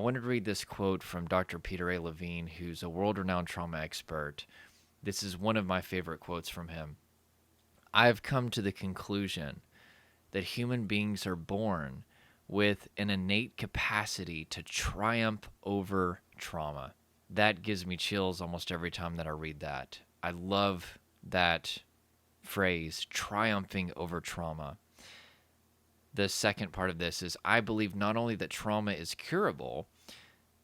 wanted to read this quote from Dr. Peter A. Levine, who's a world-renowned trauma expert. This is one of my favorite quotes from him. I have come to the conclusion that human beings are born with an innate capacity to triumph over trauma. That gives me chills almost every time that I read that. I love that phrase, triumphing over trauma. The second part of this is I believe not only that trauma is curable,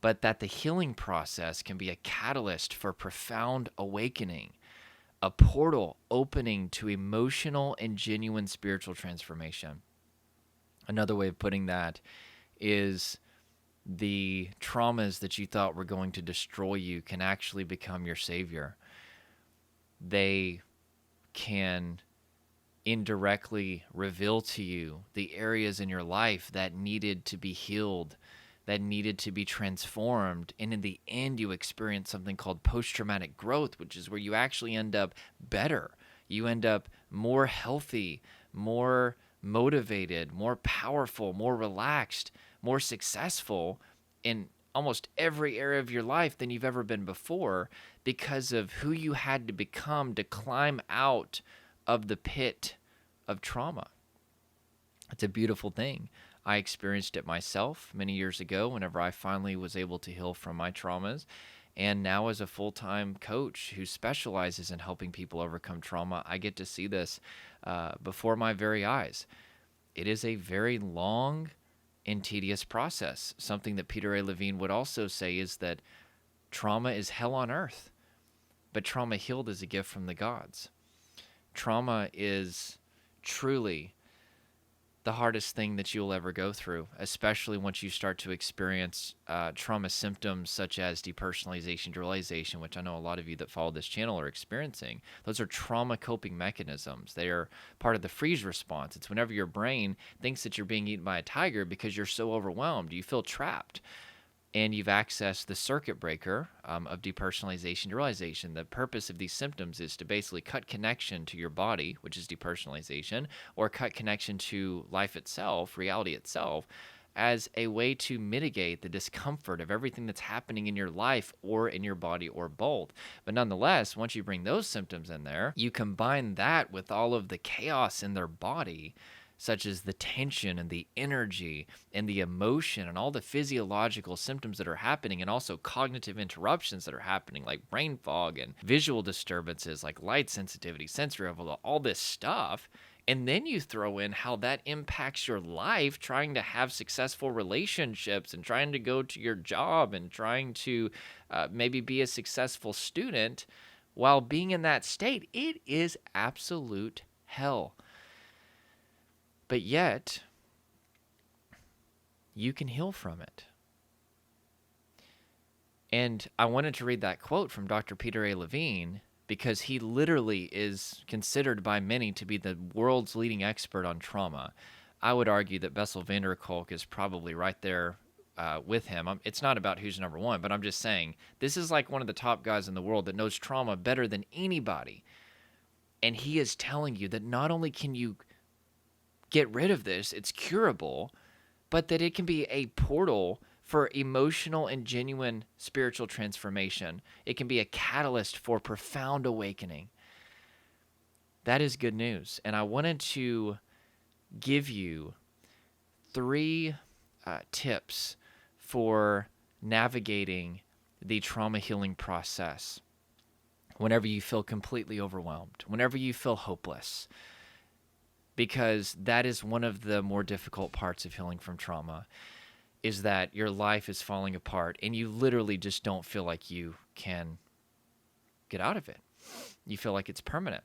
but that the healing process can be a catalyst for profound awakening, a portal opening to emotional and genuine spiritual transformation. Another way of putting that is the traumas that you thought were going to destroy you can actually become your savior. They can indirectly reveal to you the areas in your life that needed to be healed, that needed to be transformed. And in the end, you experience something called post-traumatic growth, which is where you actually end up better. You end up more healthy, more motivated, more powerful, more relaxed, more successful in almost every area of your life than you've ever been before because of who you had to become to climb out of the pit of trauma. It's a beautiful thing. I experienced it myself many years ago whenever I finally was able to heal from my traumas. And now, as a full-time coach who specializes in helping people overcome trauma, I get to see this before my very eyes. It is a very long and tedious process. Something that Peter A. Levine would also say is that trauma is hell on earth, but trauma healed is a gift from the gods. Trauma is truly the hardest thing that you'll ever go through, especially once you start to experience trauma symptoms such as depersonalization, derealization, which I know a lot of you that follow this channel are experiencing. Those are trauma coping mechanisms. They are part of the freeze response. It's whenever your brain thinks that you're being eaten by a tiger because you're so overwhelmed, you feel trapped. And you've accessed the circuit breaker of depersonalization, derealization. The purpose of these symptoms is to basically cut connection to your body, which is depersonalization, or cut connection to life itself, reality itself, as a way to mitigate the discomfort of everything that's happening in your life or in your body or both. But nonetheless, once you bring those symptoms in there, you combine that with all of the chaos in their body, such as the tension and the energy and the emotion and all the physiological symptoms that are happening, and also cognitive interruptions that are happening, like brain fog and visual disturbances, like light sensitivity, sensory overload, all this stuff. And then you throw in how that impacts your life, trying to have successful relationships and trying to go to your job and trying to maybe be a successful student while being in that state. It is absolute hell. But yet, you can heal from it. And I wanted to read that quote from Dr. Peter A. Levine because he literally is considered by many to be the world's leading expert on trauma. I would argue that Bessel van der Kolk is probably right there with him. It's not about who's number one, but I'm just saying this is like one of the top guys in the world that knows trauma better than anybody. And he is telling you that not only can you get rid of this, it's curable, but that it can be a portal for emotional and genuine spiritual transformation. It can be a catalyst for profound awakening. That is good news. And I wanted to give you 3 tips for navigating the trauma healing process whenever you feel completely overwhelmed, whenever you feel hopeless, because that is one of the more difficult parts of healing from trauma, is that your life is falling apart and you literally just don't feel like you can get out of it. You feel like it's permanent.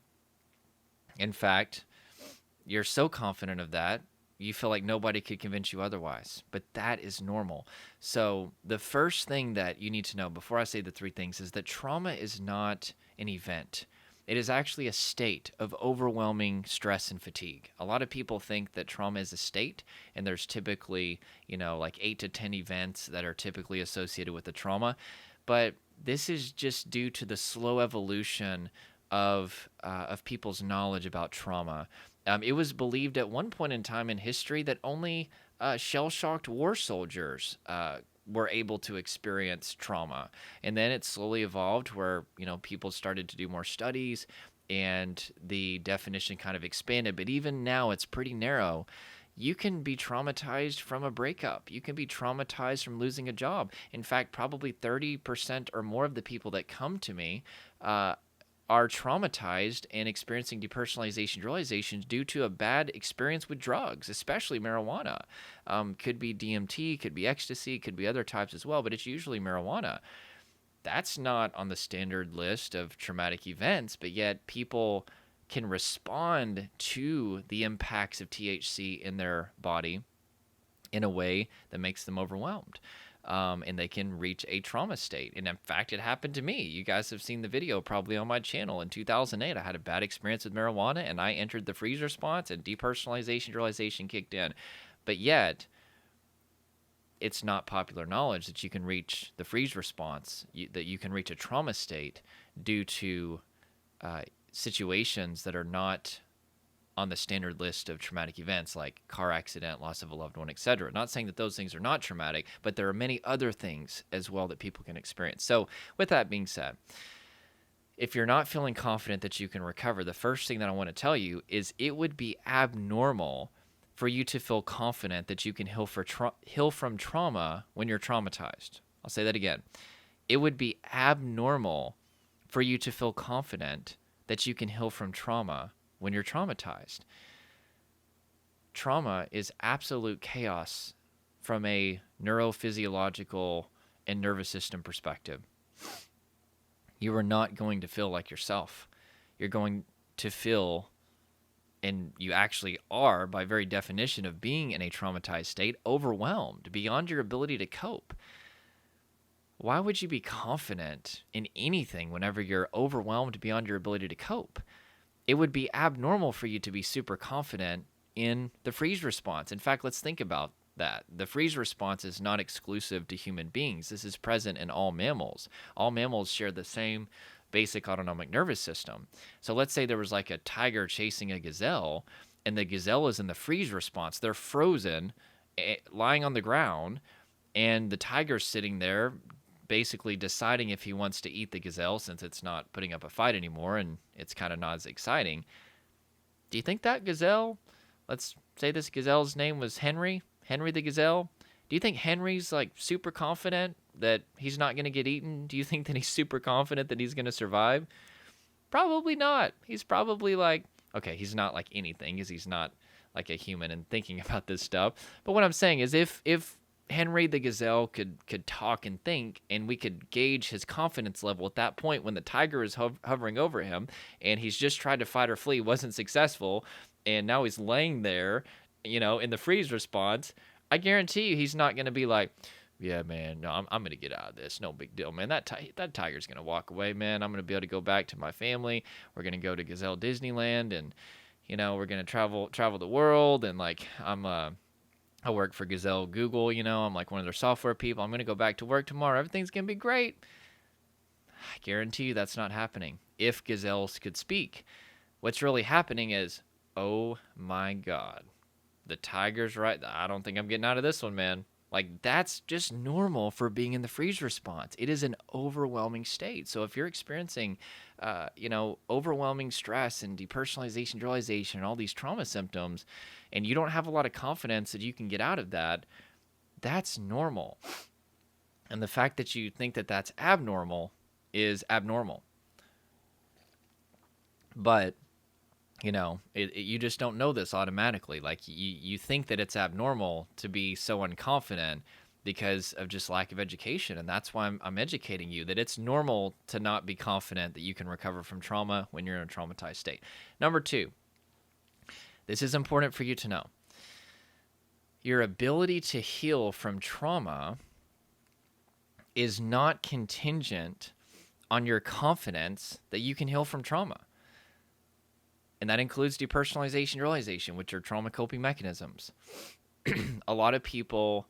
In fact, you're so confident of that, you feel like nobody could convince you otherwise. But that is normal. So the first thing that you need to know before I say the 3 things is that trauma is not an event. It is actually a state of overwhelming stress and fatigue. A lot of people think that trauma is a state, and there's typically, like 8 to 10 events that are typically associated with the trauma. But this is just due to the slow evolution of people's knowledge about trauma. It was believed at one point in time in history that only shell-shocked war soldiers were able to experience trauma. And then it slowly evolved where, people started to do more studies and the definition kind of expanded. But even now, it's pretty narrow. You can be traumatized from a breakup. You can be traumatized from losing a job. In fact, probably 30% or more of the people that come to me are traumatized and experiencing depersonalization realizations due to a bad experience with drugs, especially marijuana. Could be DMT, could be ecstasy, could be other types as well, but it's usually marijuana. That's not on the standard list of traumatic events, but yet people can respond to the impacts of THC in their body in a way that makes them overwhelmed. And they can reach a trauma state. And in fact, it happened to me. You guys have seen the video probably on my channel. In 2008, I had a bad experience with marijuana, and I entered the freeze response, and depersonalization realization kicked in. But yet, it's not popular knowledge that you can reach the freeze response, that you can reach a trauma state due to situations that are not on the standard list of traumatic events like car accident, loss of a loved one, etc. Not saying that those things are not traumatic, but there are many other things as well that people can experience. So with that being said, if you're not feeling confident that you can recover, the first thing that I want to tell you is it would be abnormal for you to feel confident that you can heal from trauma when you're traumatized. I'll say that again. It would be abnormal for you to feel confident that you can heal from trauma when you're traumatized. Trauma is absolute chaos from a neurophysiological and nervous system perspective. You are not going to feel like yourself. You're going to feel, and you actually are, by very definition of being in a traumatized state, overwhelmed beyond your ability to cope. Why would you be confident in anything whenever you're overwhelmed beyond your ability to cope? It would be abnormal for you to be super confident in the freeze response. In fact, let's think about that. The freeze response is not exclusive to human beings. This is present in all mammals. All mammals share the same basic autonomic nervous system. So let's say there was like a tiger chasing a gazelle, and the gazelle is in the freeze response. They're frozen, lying on the ground, and the tiger's sitting there basically deciding if he wants to eat the gazelle since it's not putting up a fight anymore and it's kind of not as exciting. Do you think that gazelle, let's say this gazelle's name was Henry the gazelle, do you think Henry's like super confident that he's not going to get eaten? Do you think that he's super confident that he's going to survive? Probably not. He's probably like, okay, he's not like anything because he's not like a human and thinking about this stuff. But what I'm saying is if Henry the gazelle could talk and think, and we could gauge his confidence level at that point when the tiger is hovering over him and he's just tried to fight or flee, wasn't successful, and now he's laying there, in the freeze response, I guarantee you he's not going to be like, yeah, man, no, I'm going to get out of this. No big deal, man. That tiger's going to walk away, man. I'm going to be able to go back to my family. We're going to go to Gazelle Disneyland, and, we're going to travel the world, and, like, I work for Gazelle Google, I'm like one of their software people. I'm going to go back to work tomorrow. Everything's going to be great. I guarantee you that's not happening. If gazelles could speak, what's really happening is, oh my God, the tiger's right. I don't think I'm getting out of this one, man. Like, that's just normal for being in the freeze response. It is an overwhelming state. So if you're experiencing, overwhelming stress and depersonalization, realization, and all these trauma symptoms, and you don't have a lot of confidence that you can get out of that, that's normal. And the fact that you think that that's abnormal is abnormal. But, you just don't know this automatically. Like, you think that it's abnormal to be so unconfident because of just lack of education. And that's why I'm educating you that it's normal to not be confident that you can recover from trauma when you're in a traumatized state. Number 2, this is important for you to know. Your ability to heal from trauma is not contingent on your confidence that you can heal from trauma. And that includes depersonalization, realization, which are trauma coping mechanisms. A lot of people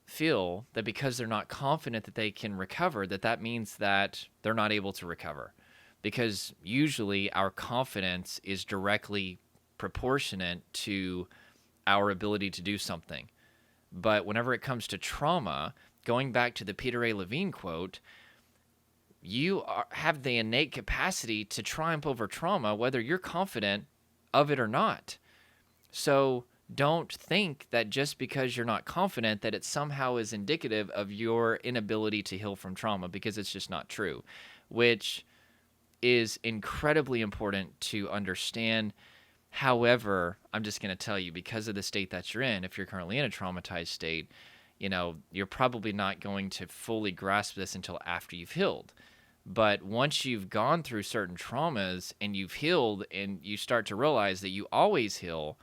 feel that because they're not confident that they can recover, that means that they're not able to recover. Because usually our confidence is directly proportionate to our ability to do something. But whenever it comes to trauma, going back to the Peter A. Levine quote, have the innate capacity to triumph over trauma, whether you're confident of it or not. So don't think that just because you're not confident that it somehow is indicative of your inability to heal from trauma, because it's just not true, which is incredibly important to understand. However, I'm just going to tell you, because of the state that you're in, if you're currently in a traumatized state, you're probably not going to fully grasp this until after you've healed. But once you've gone through certain traumas and you've healed and you start to realize that you always heal,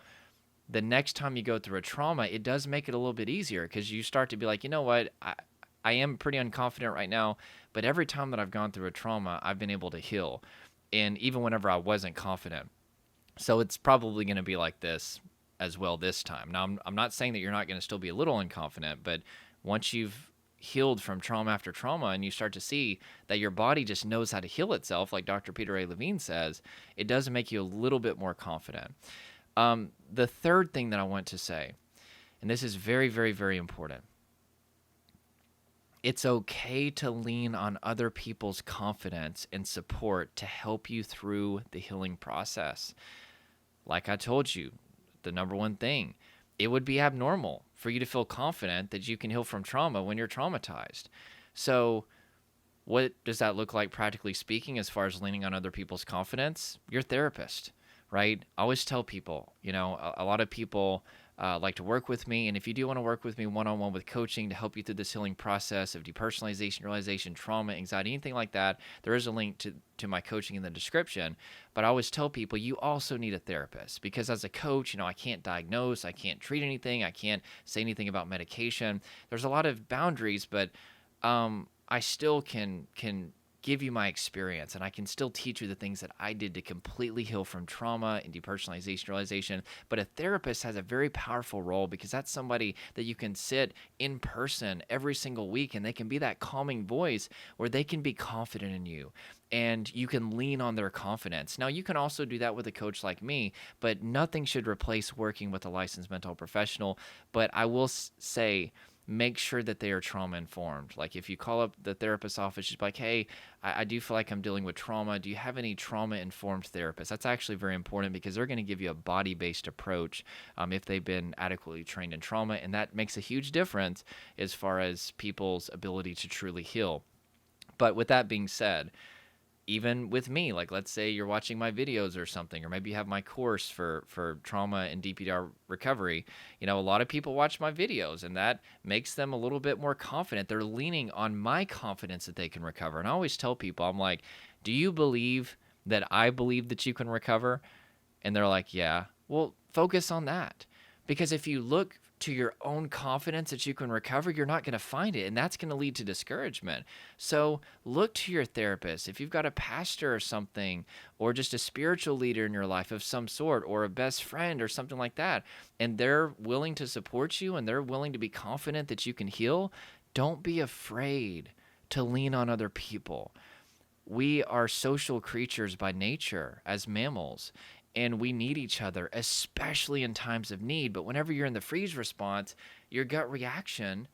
the next time you go through a trauma, it does make it a little bit easier, because you start to be like, you know what, I am pretty unconfident right now, but every time that I've gone through a trauma, I've been able to heal. And even whenever I wasn't confident. So it's probably going to be like this as well this time. Now, I'm not saying that you're not going to still be a little unconfident, but once you've healed from trauma after trauma and you start to see that your body just knows how to heal itself, like Dr. Peter A. Levine says, it does make you a little bit more confident. The third thing that I want to say, and this is very, very, very important, it's okay to lean on other people's confidence and support to help you through the healing process. Like I told you, the number one thing, it would be abnormal for you to feel confident that you can heal from trauma when you're traumatized. So what does that look like practically speaking as far as leaning on other people's confidence? Your therapist, right? I always tell people, a lot of people like to work with me. And if you do want to work with me one-on-one with coaching to help you through this healing process of depersonalization, realization, trauma, anxiety, anything like that, there is a link to my coaching in the description. But I always tell people you also need a therapist, because as a coach, I can't diagnose, I can't treat anything, I can't say anything about medication. There's a lot of boundaries, but I still can give you my experience, and I can still teach you the things that I did to completely heal from trauma and depersonalization, realization. But a therapist has a very powerful role, because that's somebody that you can sit in person every single week, and they can be that calming voice where they can be confident in you and you can lean on their confidence. Now, you can also do that with a coach like me, but nothing should replace working with a licensed mental health professional. But I will say, make sure that they are trauma informed. Like if you call up the therapist's office, just like, hey, I do feel like I'm dealing with trauma. Do you have any trauma informed therapists? That's actually very important, because they're going to give you a body-based approach if they've been adequately trained in trauma. And that makes a huge difference as far as people's ability to truly heal. But with that being said, even with me, like let's say you're watching my videos or something, or maybe you have my course for trauma and DPR recovery, a lot of people watch my videos and that makes them a little bit more confident. They're leaning on my confidence that they can recover. And I always tell people, I'm like, do you believe that I believe that you can recover? And they're like, yeah. Well, focus on that. Because if you look to your own confidence that you can recover, you're not going to find it, and that's going to lead to discouragement. So look to your therapist. If you've got a pastor or something, or just a spiritual leader in your life of some sort, or a best friend or something like that, and they're willing to support you and they're willing to be confident that you can heal, don't be afraid to lean on other people. We are social creatures by nature as mammals, and we need each other, especially in times of need. But whenever you're in the freeze response, your gut reaction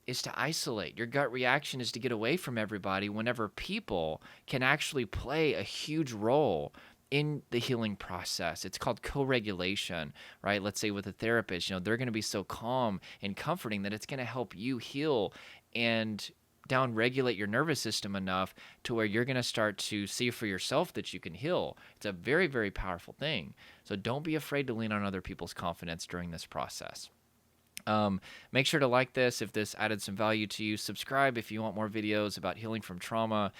is to isolate. Your gut reaction is to get away from everybody, whenever people can actually play a huge role in the healing process. It's called co-regulation, right? Let's say with a therapist, they're going to be so calm and comforting that it's going to help you heal and down-regulate your nervous system enough to where you're going to start to see for yourself that you can heal. It's a very, very powerful thing. So don't be afraid to lean on other people's confidence during this process. Make sure to like this if this added some value to you. Subscribe if you want more videos about healing from trauma,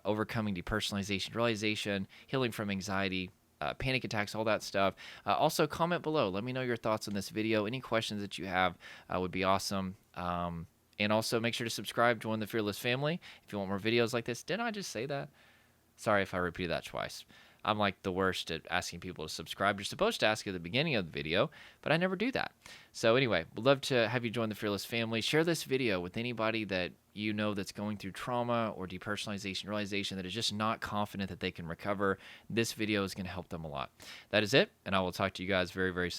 overcoming depersonalization, realization, healing from anxiety, panic attacks, all that stuff. Also, comment below. Let me know your thoughts on this video. Any questions that you have would be awesome. And also make sure to subscribe, join the Fearless family if you want more videos like this. Didn't I just say that? Sorry if I repeated that twice. I'm like the worst at asking people to subscribe. You're supposed to ask at the beginning of the video, but I never do that. So anyway, we'd love to have you join the Fearless family. Share this video with anybody that you know that's going through trauma or depersonalization, realization, that is just not confident that they can recover. This video is going to help them a lot. That is it, and I will talk to you guys very, very soon.